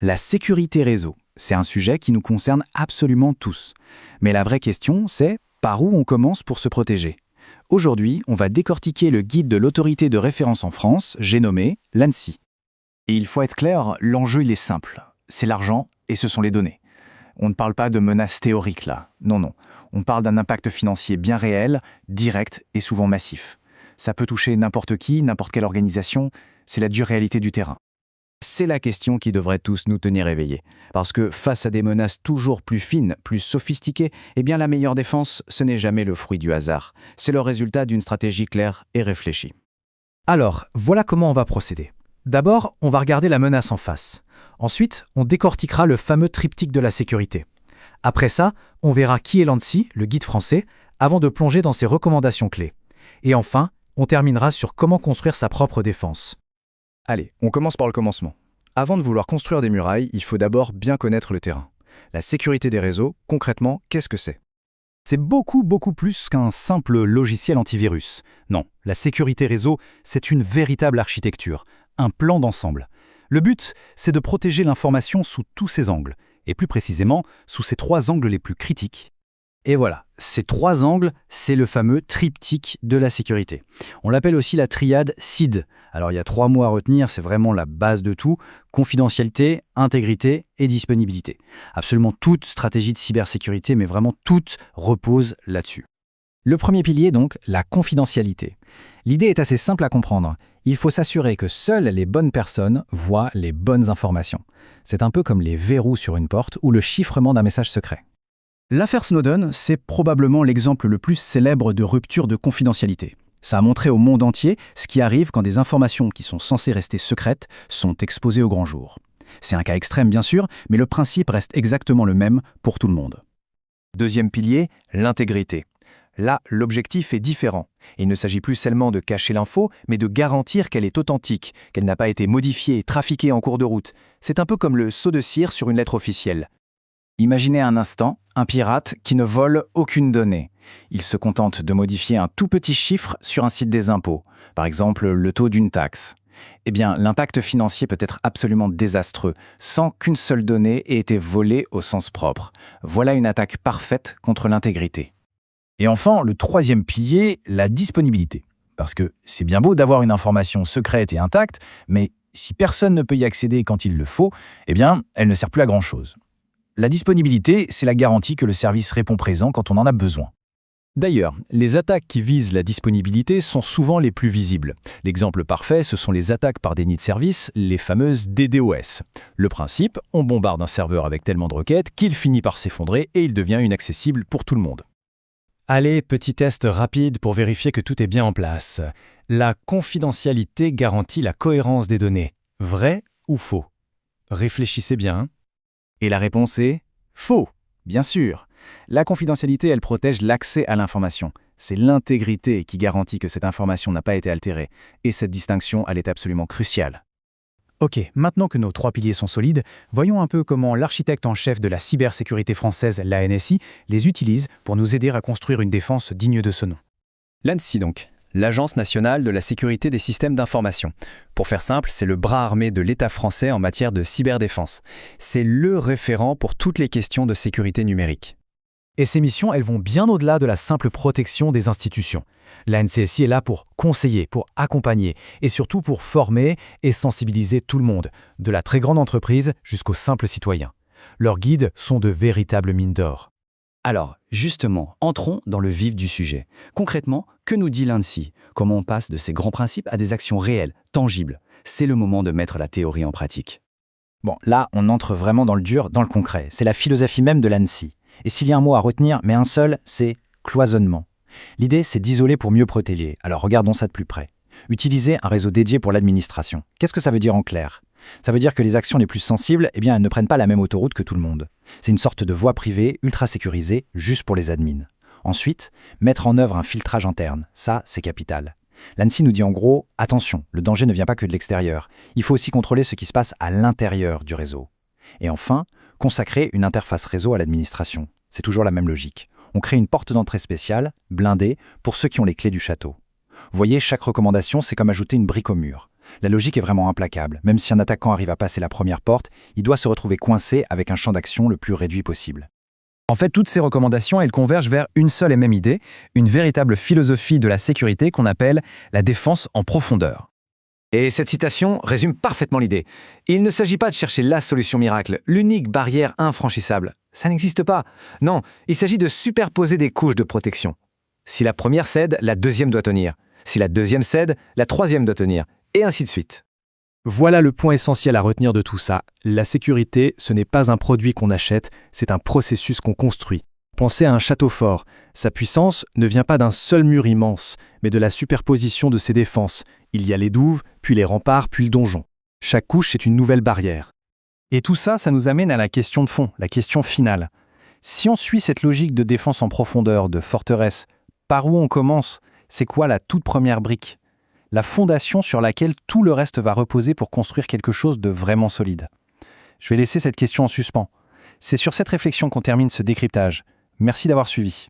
La sécurité réseau, c'est un sujet qui nous concerne absolument tous. Mais la vraie question, c'est par où on commence pour se protéger? Aujourd'hui, on va décortiquer le guide de l'autorité de référence en France, j'ai nommé l'ANSSI. Et il faut être clair, l'enjeu il est simple. C'est l'argent et ce sont les données. On ne parle pas de menaces théoriques là. Non, non. On parle d'un impact financier bien réel, direct et souvent massif. Ça peut toucher n'importe qui, n'importe quelle organisation. C'est la dure réalité du terrain. C'est la question qui devrait tous nous tenir éveillés. Parce que face à des menaces toujours plus fines, plus sophistiquées, eh bien la meilleure défense, ce n'est jamais le fruit du hasard. C'est le résultat d'une stratégie claire et réfléchie. Alors, voilà comment on va procéder. D'abord, on va regarder la menace en face. Ensuite, on décortiquera le fameux triptyque de la sécurité. Après ça, on verra qui est l'ANSSI, le guide français, avant de plonger dans ses recommandations clés. Et enfin, on terminera sur comment construire sa propre défense. Allez, on commence par le commencement. Avant de vouloir construire des murailles, il faut d'abord bien connaître le terrain. La sécurité des réseaux, concrètement, qu'est-ce que c'est? C'est beaucoup plus qu'un simple logiciel antivirus. Non, la sécurité réseau, c'est une véritable architecture, un plan d'ensemble. Le but, c'est de protéger l'information sous tous ses angles, et plus précisément sous ces 3 angles les plus critiques. Et voilà, ces 3 angles, c'est le fameux triptyque de la sécurité. On l'appelle aussi la triade CID. Alors il y a 3 mots à retenir, c'est vraiment la base de tout: confidentialité, intégrité et disponibilité. Absolument toute stratégie de cybersécurité, mais vraiment toute, repose là-dessus. Le premier pilier donc, la confidentialité. L'idée est assez simple à comprendre. Il faut s'assurer que seules les bonnes personnes voient les bonnes informations. C'est un peu comme les verrous sur une porte ou le chiffrement d'un message secret. L'affaire Snowden, c'est probablement l'exemple le plus célèbre de rupture de confidentialité. Ça a montré au monde entier ce qui arrive quand des informations qui sont censées rester secrètes sont exposées au grand jour. C'est un cas extrême bien sûr, mais le principe reste exactement le même pour tout le monde. Deuxième pilier, l'intégrité. Là, l'objectif est différent. Il ne s'agit plus seulement de cacher l'info, mais de garantir qu'elle est authentique, qu'elle n'a pas été modifiée et trafiquée en cours de route. C'est un peu comme le seau de cire sur une lettre officielle. Imaginez un instant un pirate qui ne vole aucune donnée. Il se contente de modifier un tout petit chiffre sur un site des impôts, par exemple le taux d'une taxe. Eh bien, l'impact financier peut être absolument désastreux, sans qu'une seule donnée ait été volée au sens propre. Voilà une attaque parfaite contre l'intégrité. Et enfin, le troisième pilier, la disponibilité. Parce que c'est bien beau d'avoir une information secrète et intacte, mais si personne ne peut y accéder quand il le faut, eh bien, elle ne sert plus à grand-chose. La disponibilité, c'est la garantie que le service répond présent quand on en a besoin. D'ailleurs, les attaques qui visent la disponibilité sont souvent les plus visibles. L'exemple parfait, ce sont les attaques par déni de service, les fameuses DDoS. Le principe, on bombarde un serveur avec tellement de requêtes qu'il finit par s'effondrer et il devient inaccessible pour tout le monde. Allez, petit test rapide pour vérifier que tout est bien en place. La confidentialité garantit la cohérence des données. Vrai ou faux? Réfléchissez bien. Et la réponse est faux, bien sûr. La confidentialité, elle protège l'accès à l'information. C'est l'intégrité qui garantit que cette information n'a pas été altérée. Et cette distinction, elle est absolument cruciale. Ok, maintenant que nos 3 piliers sont solides, voyons un peu comment l'architecte en chef de la cybersécurité française, la NSI, les utilise pour nous aider à construire une défense digne de ce nom. L'ANSSI donc, l'Agence nationale de la sécurité des systèmes d'information. Pour faire simple, c'est le bras armé de l'État français en matière de cyberdéfense. C'est le référent pour toutes les questions de sécurité numérique. Et ces missions, elles vont bien au-delà de la simple protection des institutions. La NCSI est là pour conseiller, pour accompagner et surtout pour former et sensibiliser tout le monde, de la très grande entreprise jusqu'aux simples citoyens. Leurs guides sont de véritables mines d'or. Alors, justement, entrons dans le vif du sujet. Concrètement, que nous dit l'ANSSI? Comment on passe de ces grands principes à des actions réelles, tangibles? C'est le moment de mettre la théorie en pratique. Bon, là, on entre vraiment dans le dur, dans le concret. C'est la philosophie même de l'ANSSI. Et s'il y a un mot à retenir, mais un seul, c'est cloisonnement. L'idée, c'est d'isoler pour mieux protéger. Alors regardons ça de plus près. Utiliser un réseau dédié pour l'administration. Qu'est-ce que ça veut dire en clair? Ça veut dire que les actions les plus sensibles, eh bien, elles ne prennent pas la même autoroute que tout le monde. C'est une sorte de voie privée, ultra sécurisée, juste pour les admins. Ensuite, mettre en œuvre un filtrage interne. Ça, c'est capital. L'ANSSI nous dit en gros, attention, le danger ne vient pas que de l'extérieur. Il faut aussi contrôler ce qui se passe à l'intérieur du réseau. Et enfin, consacrer une interface réseau à l'administration. C'est toujours la même logique. On crée une porte d'entrée spéciale, blindée, pour ceux qui ont les clés du château. Vous voyez, chaque recommandation, c'est comme ajouter une brique au mur. La logique est vraiment implacable. Même si un attaquant arrive à passer la première porte, il doit se retrouver coincé avec un champ d'action le plus réduit possible. En fait, toutes ces recommandations, elles convergent vers une seule et même idée, une véritable philosophie de la sécurité qu'on appelle la défense en profondeur. Et cette citation résume parfaitement l'idée. Il ne s'agit pas de chercher la solution miracle, l'unique barrière infranchissable. Ça n'existe pas. Non, il s'agit de superposer des couches de protection. Si la première cède, la deuxième doit tenir. Si la deuxième cède, la troisième doit tenir. Et ainsi de suite. Voilà le point essentiel à retenir de tout ça. La sécurité, ce n'est pas un produit qu'on achète, c'est un processus qu'on construit. Pensez à un château fort. Sa puissance ne vient pas d'un seul mur immense, mais de la superposition de ses défenses. Il y a les douves, puis les remparts, puis le donjon. Chaque couche est une nouvelle barrière. Et tout ça, ça nous amène à la question de fond, la question finale. Si on suit cette logique de défense en profondeur, de forteresse, par où on commence? C'est quoi la toute première brique? La fondation sur laquelle tout le reste va reposer pour construire quelque chose de vraiment solide. Je vais laisser cette question en suspens. C'est sur cette réflexion qu'on termine ce décryptage. Merci d'avoir suivi.